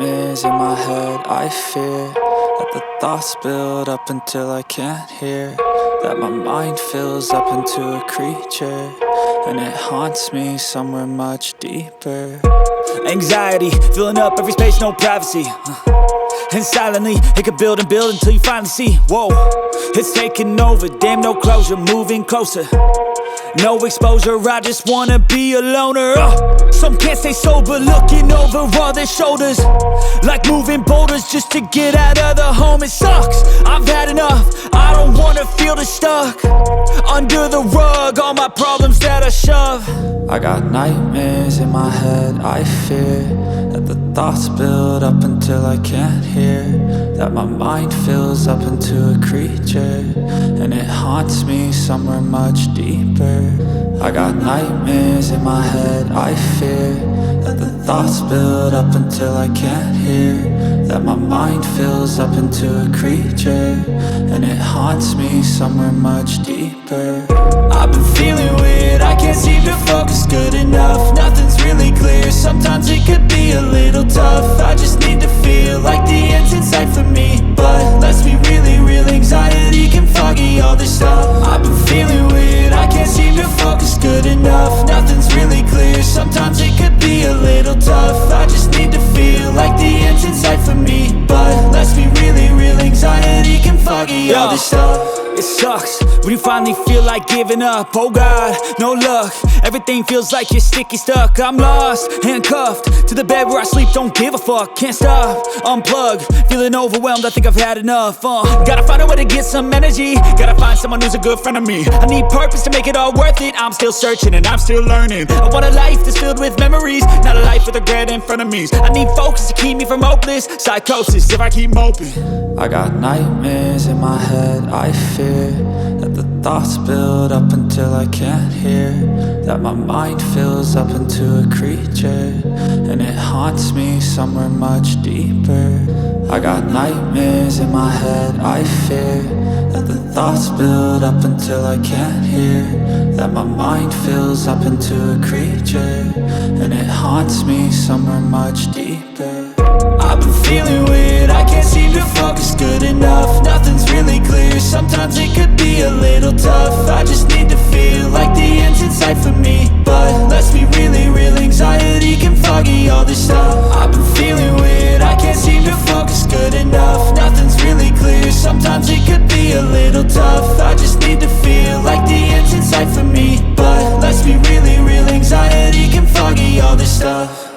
nightmares in my head. I fear that the thoughts build up until I can't hear, that my mind fills up into a creature, and it haunts me somewhere much deeper. Anxiety, filling up every space, no privacy. And silently, it could build and build until you finally see, whoa, it's taking over, damn no closure, moving closer. No exposure, I just wanna be a loner. Some can't stay sober, looking over all their shoulders, like moving boulders just to get out of the home. It sucks, I've had enough, I don't wanna feel the stuck under the rug, all my problems that I shove. I got nightmares in my head. I fear that the thoughts build up until I can't hear, that my mind fills up into a creature, and it haunts me somewhere much deeper. I got nightmares in my head. I fear that the thoughts build up until I can't hear, that my mind fills up into a creature, and it haunts me somewhere much deeper. I've been feeling weird, I can't seem to focus good enough. Nothing's really clear, sometimes it could be a little tough. I just need to feel like the end's in sight for me, but let's be really real, anxiety can foggy all this stuff. I've been feeling weird, I can't seem to focus good enough. Nothing's really clear, sometimes it could be a little tough. I just need to feel like the end's in sight for me, but let's be really real, anxiety can foggy all this stuff. It sucks when you finally feel like giving up. Oh God, no luck, everything feels like you're sticky stuck. I'm lost, handcuffed to the bed where I sleep, don't give a fuck. Can't stop, unplug, feeling overwhelmed, I think I've had enough. Gotta find a way to get some energy, gotta find someone who's a good friend of me. I need purpose to make it all worth it, I'm still searching and I'm still learning. I want a life that's filled with memories, not a life with regret and frenemies. I need focus to keep me from hopeless psychosis if I keep moping. I got nightmares in my head. I fear that the thoughts build up until I can't hear, that my mind fills up into a creature, and it haunts me somewhere much deeper. I got nightmares in my head. I fear that the thoughts build up until I can't hear, that my mind fills up into a creature, and it haunts me somewhere much deeper. I've been feeling weird, I can't seem to focus good enough. Nothing's really clear, sometimes it could be a little tough. I just need to feel like the end's in sight for me, but let's be really real, anxiety can foggy all this stuff. I've been feeling weird, I can't seem to focus good enough. Nothing's really clear, sometimes it could be a little tough. I just need to feel like the end's in sight for me, but let's be really real, anxiety can foggy all this stuff.